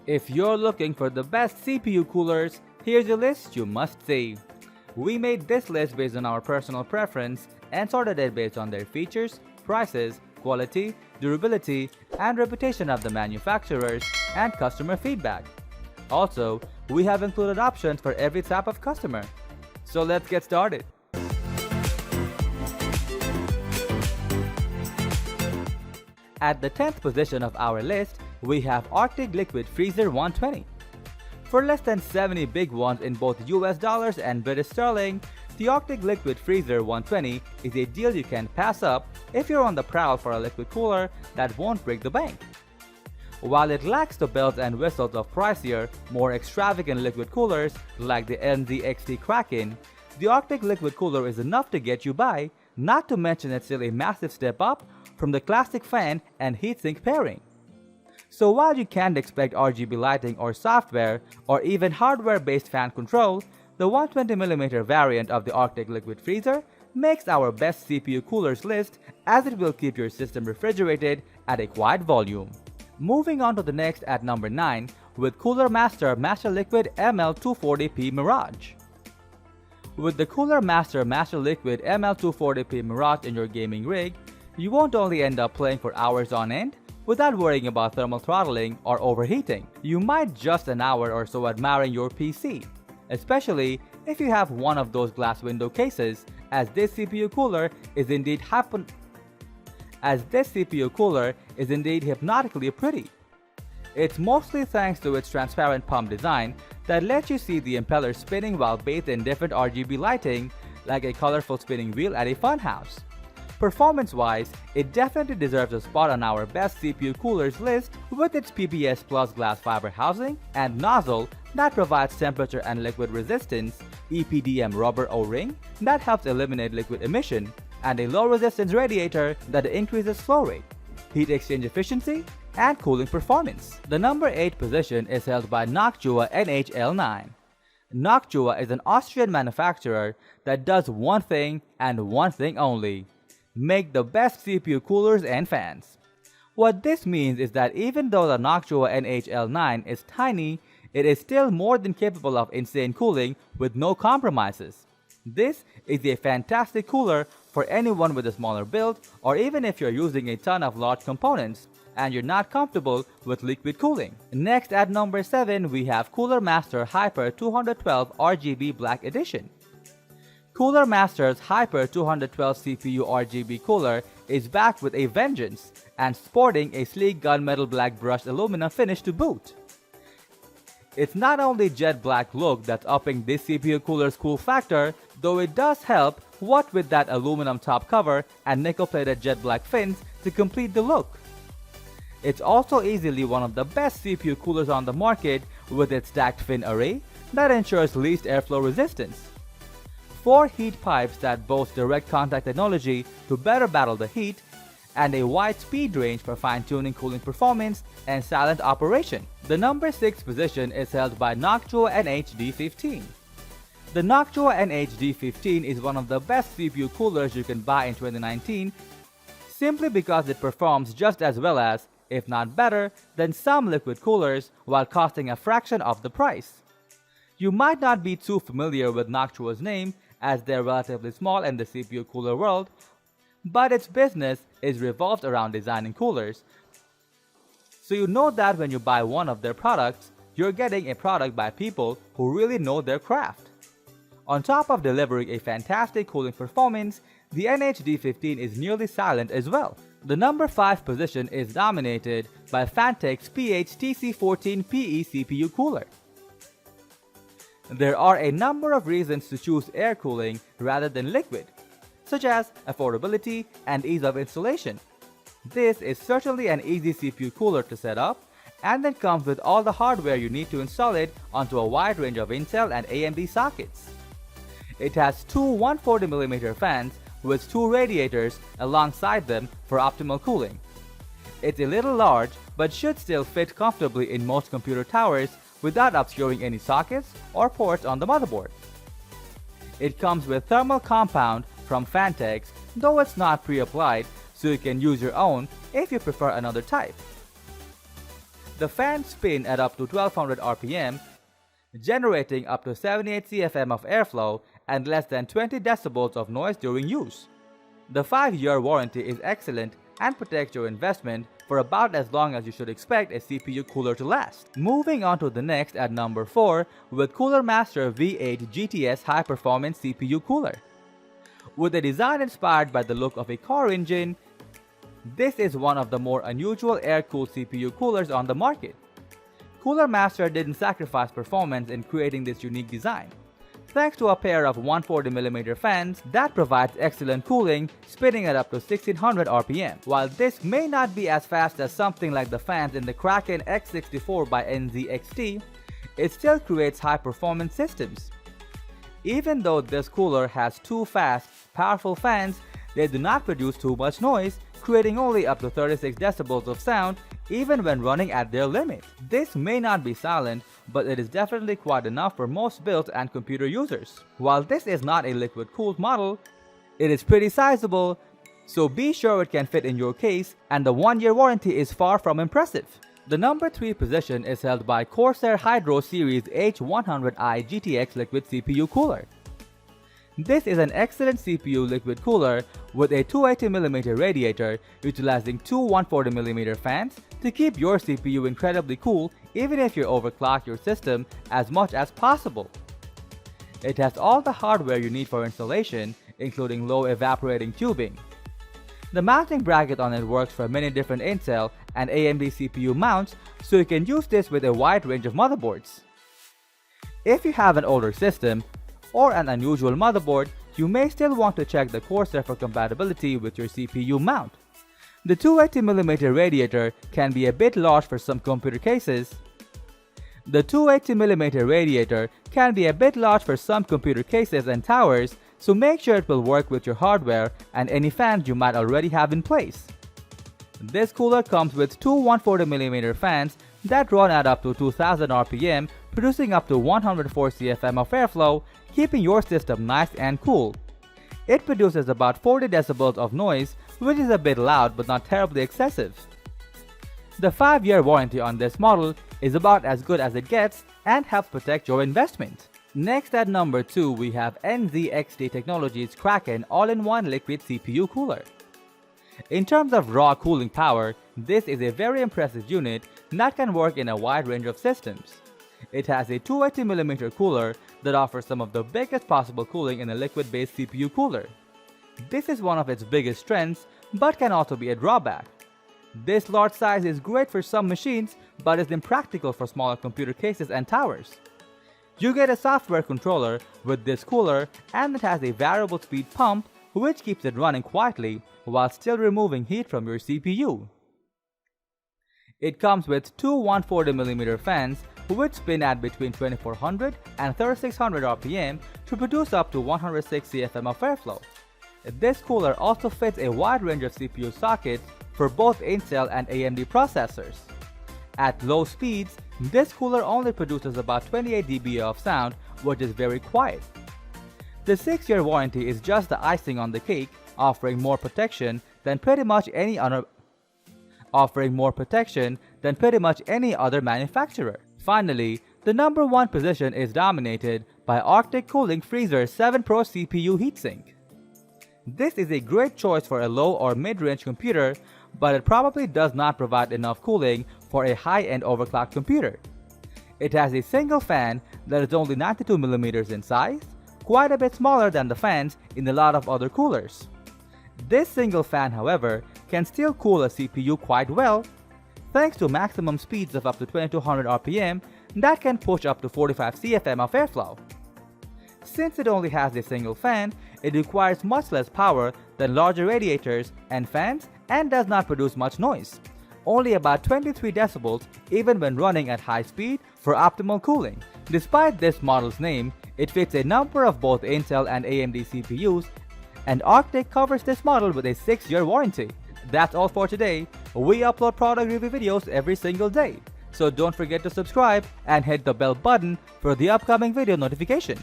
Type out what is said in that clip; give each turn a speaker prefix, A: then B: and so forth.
A: If you're looking for the best CPU coolers, here's a list you must see. We made this list based on our personal preference and sorted it based on their features, prices, quality, durability, and reputation of the manufacturers and customer feedback. Also, we have included options for every type of customer. So let's get started. At the 10th position of our list, we have Arctic Liquid Freezer 120. For less than 70 big ones in both US dollars and British sterling, the Arctic Liquid Freezer 120 is a deal you can pass up if you're on the prowl for a liquid cooler that won't break the bank. While it lacks the bells and whistles of pricier, more extravagant liquid coolers like the NZXT Kraken, the Arctic Liquid Cooler is enough to get you by, not to mention it's still a massive step up from the classic fan and heatsink pairing. So while you can't expect RGB lighting or software or even hardware-based fan control, the 120mm variant of the Arctic Liquid Freezer makes our best CPU coolers list, as it will keep your system refrigerated at a quiet volume. Moving on to the next at number 9 with Cooler Master MasterLiquid ML240p Mirage. With the Cooler Master MasterLiquid ML240p Mirage in your gaming rig, you won't only end up playing for hours on end without worrying about thermal throttling or overheating. You might just an hour or so admiring your PC, especially if you have one of those glass window cases, as this CPU cooler is indeed hypnotically pretty. It's mostly thanks to its transparent pump design that lets you see the impeller spinning while bathed in different RGB lighting, like a colorful spinning wheel at a funhouse. Performance-wise, it definitely deserves a spot on our best CPU coolers list with its PPS Plus glass fiber housing and nozzle that provides temperature and liquid resistance, EPDM rubber O-ring that helps eliminate liquid emission, and a low-resistance radiator that increases flow rate, heat exchange efficiency, and cooling performance. The number 8 position is held by Noctua NH-L9. Noctua is an Austrian manufacturer that does one thing and one thing only: make the best CPU coolers and fans. What this means is that even though the Noctua NH-L9 is tiny, it is still more than capable of insane cooling with no compromises. This is a fantastic cooler for anyone with a smaller build, or even if you're using a ton of large components and you're not comfortable with liquid cooling. Next at number 7 we have Cooler Master Hyper 212 RGB Black Edition. Cooler Master's Hyper 212 CPU RGB cooler is back with a vengeance and sporting a sleek gunmetal black brushed aluminum finish to boot. It's not only jet black look that's upping this CPU cooler's cool factor, though it does help what with that aluminum top cover and nickel plated jet black fins to complete the look. It's also easily one of the best CPU coolers on the market with its stacked fin array that ensures least airflow resistance. 4 heat pipes that boast direct contact technology to better battle the heat, and a wide speed range for fine-tuning cooling performance and silent operation. The number 6 position is held by Noctua NH-D15. The Noctua NH-D15 is one of the best CPU coolers you can buy in 2019 simply because it performs just as well as, if not better, than some liquid coolers while costing a fraction of the price. You might not be too familiar with Noctua's name as they're relatively small in the CPU cooler world, but its business is revolved around designing coolers, so you know that when you buy one of their products, you're getting a product by people who really know their craft. On top of delivering a fantastic cooling performance, the NH-D15 is nearly silent as well. The number 5 position is dominated by Phanteks PH-TC14PE CPU cooler. There are a number of reasons to choose air cooling rather than liquid, such as affordability and ease of installation. This is certainly an easy CPU cooler to set up, and then comes with all the hardware you need to install it onto a wide range of Intel and AMD sockets. It has two 140mm fans with 2 radiators alongside them for optimal cooling. It's a little large but should still fit comfortably in most computer towers without obscuring any sockets or ports on the motherboard. It comes with thermal compound from Phanteks, though it's not pre-applied, so you can use your own if you prefer another type. The fans spin at up to 1200 RPM, generating up to 78 CFM of airflow and less than 20 decibels of noise during use. The 5-year warranty is excellent and protects your investment for about as long as you should expect a CPU cooler to last. Moving on to the next at number 4 with Cooler Master V8 GTS High Performance CPU Cooler. With a design inspired by the look of a car engine, this is one of the more unusual air-cooled CPU coolers on the market. Cooler Master didn't sacrifice performance in creating this unique design. Thanks to a pair of 140mm fans that provides excellent cooling, spinning at up to 1600 RPM. While this may not be as fast as something like the fans in the Kraken X64 by NZXT, it still creates high-performance systems. Even though this cooler has 2 fast, powerful fans, they do not produce too much noise, creating only up to 36 decibels of sound even when running at their limit. This may not be silent, but it is definitely quite enough for most builds and computer users. While this is not a liquid-cooled model, it is pretty sizable, so be sure it can fit in your case, and the 1-year warranty is far from impressive. The number 3 position is held by Corsair Hydro Series H100i GTX Liquid CPU Cooler. This is an excellent CPU liquid cooler with a 280mm radiator utilizing 2 140mm fans to keep your CPU incredibly cool even if you overclock your system as much as possible. It has all the hardware you need for installation, including low evaporating tubing. The mounting bracket on it works for many different Intel and AMD CPU mounts, so you can use this with a wide range of motherboards. If you have an older system, or an unusual motherboard, you may still want to check the Corsair for compatibility with your CPU mount. The 280mm radiator can be a bit large for some computer cases. and towers, so make sure it will work with your hardware and any fans you might already have in place. This cooler comes with 2 140mm fans that run at up to 2000 RPM, producing up to 104 CFM of airflow, keeping your system nice and cool. It produces about 40 decibels of noise, which is a bit loud but not terribly excessive. The 5-year warranty on this model is about as good as it gets and helps protect your investment. Next at number 2 we have NZXT Technologies Kraken All-in-One Liquid CPU Cooler. In terms of raw cooling power, this is a very impressive unit that can work in a wide range of systems. It has a 280mm cooler that offers some of the biggest possible cooling in a liquid-based CPU cooler. This is one of its biggest strengths, but can also be a drawback. This large size is great for some machines, but is impractical for smaller computer cases and towers. You get a software controller with this cooler, and it has a variable speed pump which keeps it running quietly while still removing heat from your CPU. It comes with 2 140mm fans which spin at between 2400 and 3600 RPM to produce up to 106 CFM of airflow. This cooler also fits a wide range of CPU sockets for both Intel and AMD processors. At low speeds, this cooler only produces about 28 dB of sound, which is very quiet. The 6-year warranty is just the icing on the cake, offering more protection than pretty much any other manufacturer. Finally, the number 1 position is dominated by Arctic Cooling Freezer 7 Pro CPU Heatsink. This is a great choice for a low or mid-range computer, but it probably does not provide enough cooling for a high-end overclocked computer. It has a single fan that is only 92mm in size, quite a bit smaller than the fans in a lot of other coolers. This single fan, however, can still cool a CPU quite well, thanks to maximum speeds of up to 2200 RPM that can push up to 45 CFM of airflow. Since it only has a single fan, it requires much less power than larger radiators and fans and does not produce much noise, only about 23 decibels even when running at high speed for optimal cooling. Despite this model's name, it fits a number of both Intel and AMD CPUs, and Arctic covers this model with a 6-year warranty. That's all for today. We upload product review videos every single day, so don't forget to subscribe and hit the bell button for the upcoming video notification.